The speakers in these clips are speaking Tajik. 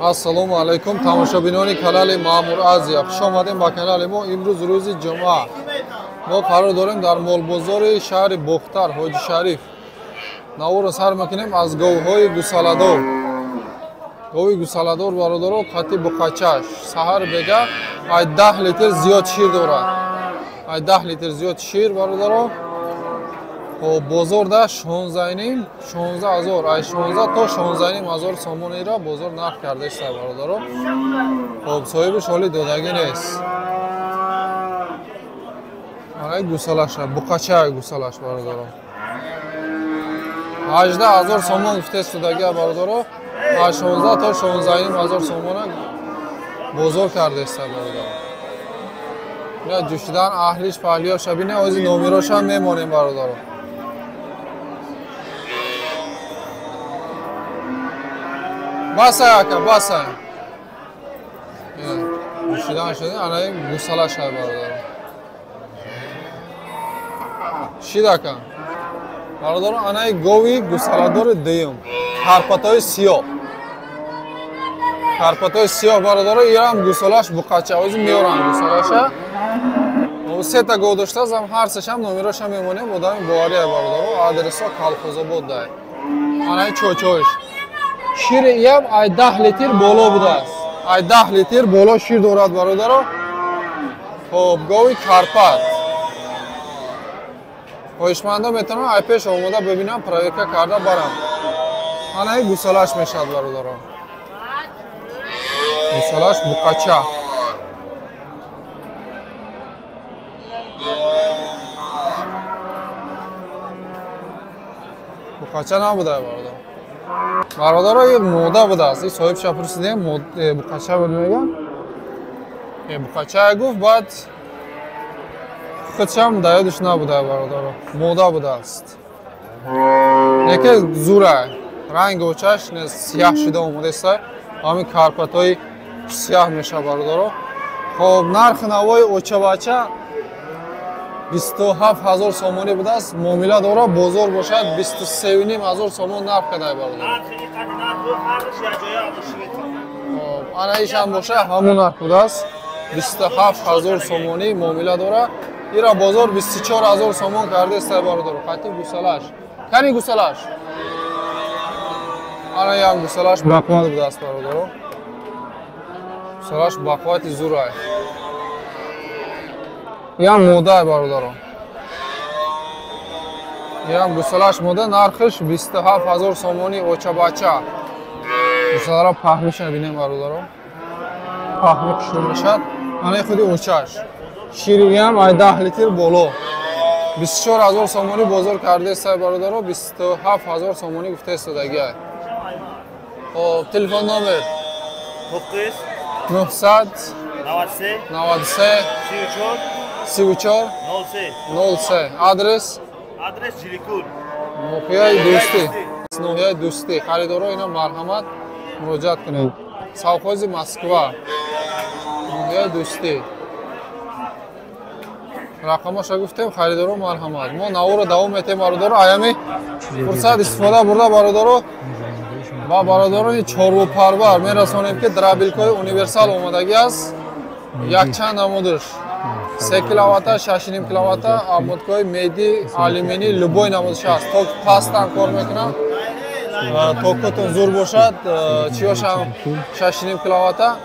Ассалому алайкум тамошобинони канали Маъмур Азия. Хуш омадем ба канали мо. Имрӯз рӯзи ҷумъа. Мо қарор дорем дар молбозори шаҳри Бухтар, Ҳоҷи Шариф навора сар мекунем аз говҳои гусаладор. Гови гусаладор бародаро қати буқачаш. Саҳар бега ай 10 литр зиёд шир дорад. Ай 10 литр зиёд шир бародаро. Бозорда 16,000 ай 16 то 16,500 сомонира бозор нарх кардааст бародаро. Хоб соҳибиш ҳоли додагӣ нест. Ай гусалаш, буқачаи гусалаш бародаро. 18,000 сомон гуфтест додагӣ бародаро. ай 16 то 16,500 сомона бозор кардааст бародаро. Я ҷӯшидан аҳлиш паҳлиё шабине ози номироша мемонем бародаро. Басай ака, басай. Ҷӯшидан шуд, анаи гусалаш ҳай бародаро. Шид ака. Бародаро анаи гови гусаладори дуюм. Карпатои сиёҳ. Карпатои сиёҳ бародаро, ирам гусалаш буқача. Ози меорам гусалаша. Сета гов доштазам, ҳар сешам номероша мемонем, одами бовария бародаро. Адресо Колхозобод дай. Анаи чойчойш. Шир ям ай 10 литр боло будааст. Ай 10 литр боло шир дорад бародаро. Хоб гови карпат. Хоҳишмандо метавонам ай пеш омода бибинам, проверка карда барам. Анаи гусалаш мешавад бародаро. Гусалаш буқача. Буқача набуда бародаро. Бародаро ин мода будааст. Ин соҳибша пурсидем, буқача буд мегам. Буқача гуфт, баъд худшам даёдиш набуда бародаро. Мода будааст. Неке зура. Ранги очаш не сиёҳ шуда омадест. Ҳамин карпатои сиёҳ меша бародаро. Хоб нархи навои очабача 27,000 сомонӣ будааст. Муомила дора бозор бошад 23,500 сомон нарх кадай бародаро. Анаишам боша ҳамун нарх будааст. 27,000 сомонӣ муомила дора. Ира бозор 24,000 сомон кардааст бародаро. Қати гусалаш. Кани гусалаш. Ана ям гусалаш бақват будааст бародаро. Гусалаш бақвати зурай. Ям мода бародаро. Ям гусалаш мода, нархиш 27,000 сомонӣ очабача. Гусалара паҳмиша бинем бародаро. Паҳми кушро мешад. Анаи худи очаш. Шири ям ай 10 литр боло. 24,000 сомонӣ бозор кардааст бародаро. 27,000 сомонӣ гуфтааст додагӣ. Хоб телефон номер 900 93 34 03. Адрес Жиликул. Ноҳияи Дӯстӣ. Ноҳияи Дӯстӣ. Харидоро ина марҳамат муроҷиат кунед. Совхози Москва. Ноҳияи Дӯстӣ. Рақамаша гуфтем, харидоро марҳамат. Мо навора давом метем бародаро. Аями фурсат истифода бурда бародаро. Ба бародарони чорвопарвар мерасонем ки драбилкои универсал омадагӣ аст. Якчанд намудаш 3 киловатта, 6,5 киловатта амудкои меди, алюминий, любой намудаш аст. Ток пастан кор мекунам. Токотон зур бошад, чиёшам 6,5 киловатта.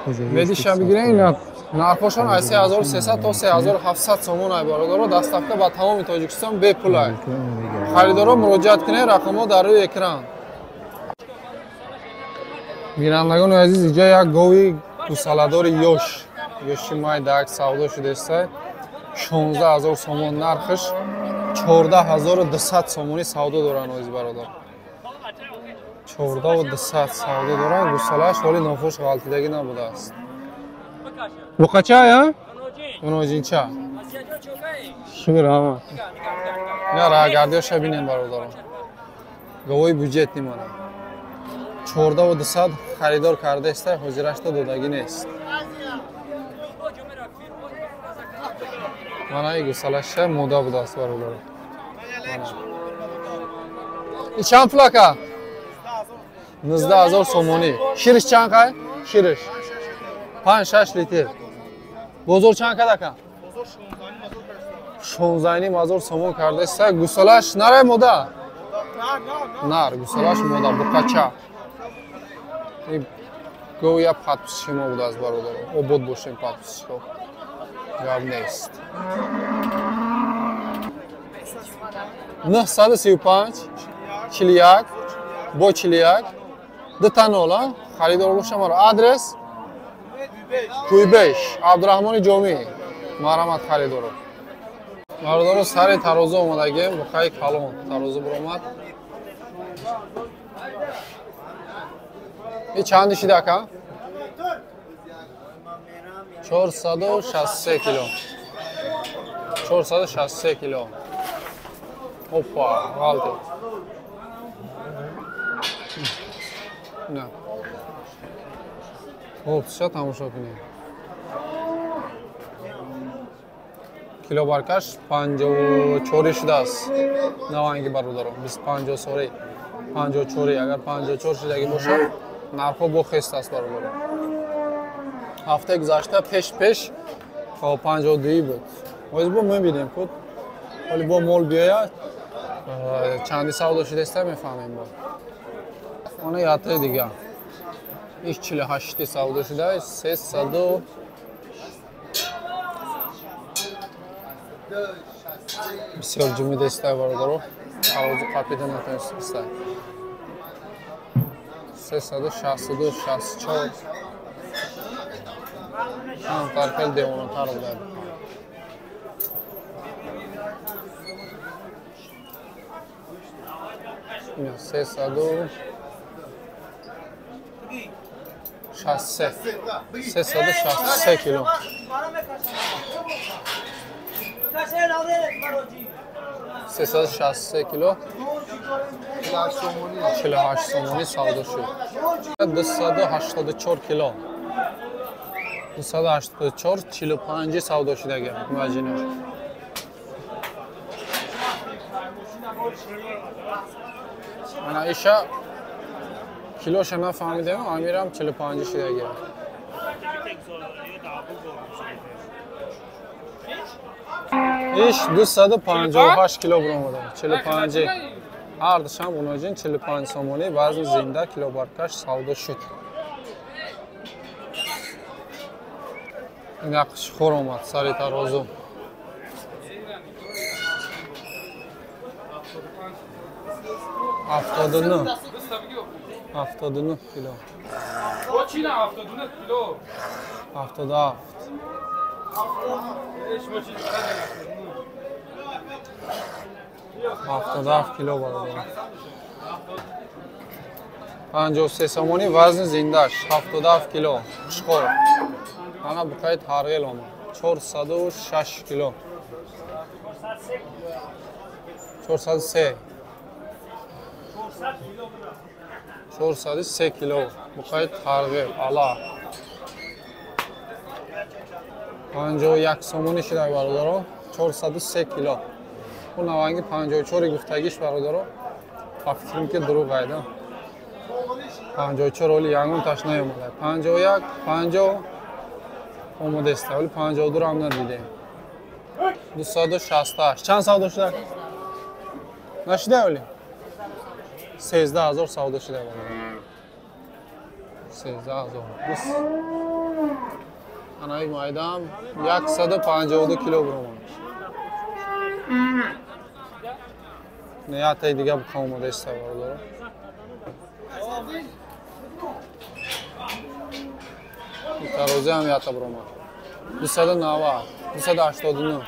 Медишам бигирем, нархошон ай 3300 то 3700 сомон ай бародаро. Дастафта ба тамоми Тоҷикистон бепул ай. Харидоро муроҷиат кунед, рақамҳо дар рӯи экран. Бинандагони азиз, иҷо як гови гусаладори ёши май даг савдо шудааст. 16,000 сомон нархиш, 14,200 сомонӣ савдо доранд оziz бародар. 14,200 савдо доранд. Гусалаш ҳоли нофуш ғалтидагӣ набудааст. Буқача я? Уноҷинча. Шукр ҳама. Я рагардиёша бинем бародарон. Говои бюджет нимонад. 14,200 харидор кардааст, ҳозирашта додагӣ нест. Манаи гусалаша мода будааст бародарон. Чанд флака? 19000 сомонӣ. Шириш чанд қай? Шириш 5-6 литр. Бозор чанд кадака? 16000 сомон кардеста. Гусалаш нарай мода? Нар, гусалаш мода букача. И гоя подписчи мо буд аз бародар. Обод бошем подписчиҳо. Гап нест. 935 41 бо 41 датанола харидор бошам. Адрес Куйбеш Абдурахмони Ҷомӣ. Марҳамат харидоро. Мардоро сари тароза омадагем. Бухай калон тароза буромад. И чанд шида ака? 463 кило. 463 кило. Опа, галте. Не. Хоп, сейчас тамошо кунем. Кило баркаш 54 шудааст. Наванги бародаро 25 сори 54. Агар 54 шудаги бошад нархо бохест аст бародаро. Ҳафтаи гузашта пеш 52 буд. Ҳозир бо мебинем худ. Вале бо мол биёяд чанди савдо шудааста мефаҳмем бо. Она ятаи дига. Иш 48 савдо шудааст 300 бисёр ҷумидестай бародаро. Тарозу қапида натонистаст. 362 64 ҳам таркал девонатар буд. Ин 363 кило. 363 кило 48 сомонӣ савдо шуд. 284 кило 284 45 савдо шудагӣ муаҷҷино. Ана иша килоша нафаҳмидем. Амирам 45 шудагӣ. Иш 258 кило буромада. 45. Ардшам уноҷин 45 сомонӣ вазни зинда кило баркаш савдо шуд. Нақш хор омад сари тарозу. Ҳафтоду кило. 77. 77 кило бародар. 53 сомонӣ вазни зиндаш 77 кило. Хушхор. Ана бухай тарғел омад. 406 кило. 403. 403 кило. Бухай тарғел. Ала. 51 сомонӣ шудай бародаро. 403 кило. Бу наванги 54 гуфтагиш бародаро. Ба фикрам ки дурӯғ айда. 54 оли ягон таш наёмада. 51 50 омадеста. Оли 52 ам надидем. 268. Чанд савдо шуда? Нашуда оли? 13000 савдо шуда бародаро. 13000. Анаи майдам 152 кило буромад. Неятаи дига бухам омадеста бародаро. Тарозе ҳам ята буромад. 290 289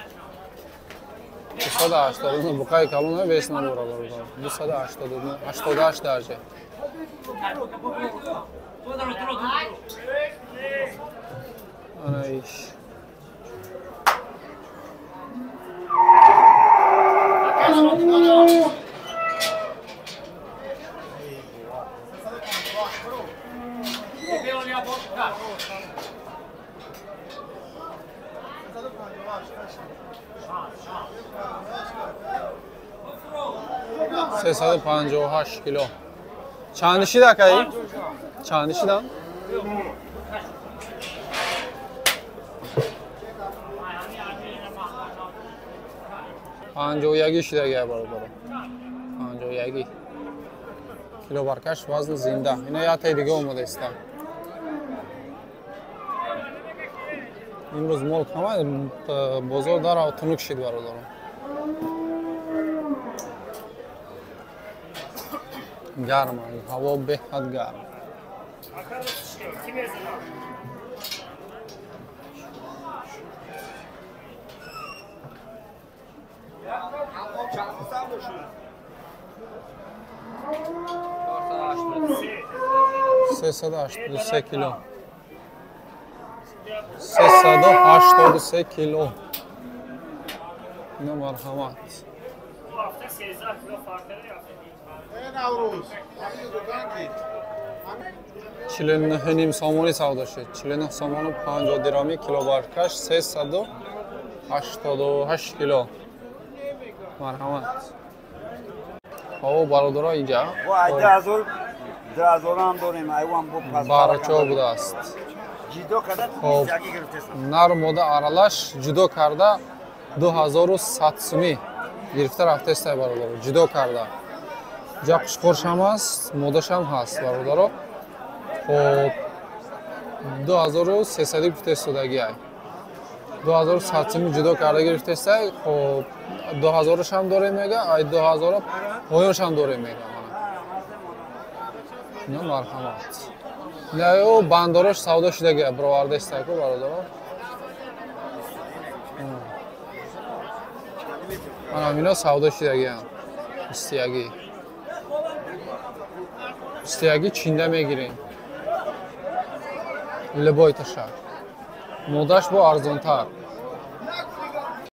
289 бухай калон вес набора бародаро. 289 88 дарҷа. Ana iş. Sesade 58 kilo. چند شید اکایی؟ چند شیدن؟ پنج و یکی شده گه برادر. پنج و یکی کیلو برکش وزن زنده. اینا یا تا دیگه اومده است. امروز مال همه بازار داره و تنوک شد برادر. گرم است. هوا بهت گرم. $383 کیلو. 383 کیلو. نه مرحمت. 49 نیم سامانی سودا شد. 49 سامان 50 درهمی کیلو برکش 388 کیلو. مرحمت. او برادرها اینجا. هم داریم. ایوان بو پس. بارچو بوده است. جدو کرده. نر ماده ارالش جدا کرده 2100 سومی گرفته رفته است برادر. جدا کرده. جا قشقرش هم است، ماده‌ش هم هست برادر. خب 2300 گرفته استودگی ای. 2100 سومی جدا کرده گرفته است. خب 2000ش هم داره میگه، ای 2000 پایانش هم داره میگه. نه مرحمت. نه او بندارش سودا شده برآورده است کو برادر. من همینا سودا شده استیاگی چینده میگیریم. لبای تشک. مودش با ارزانتر.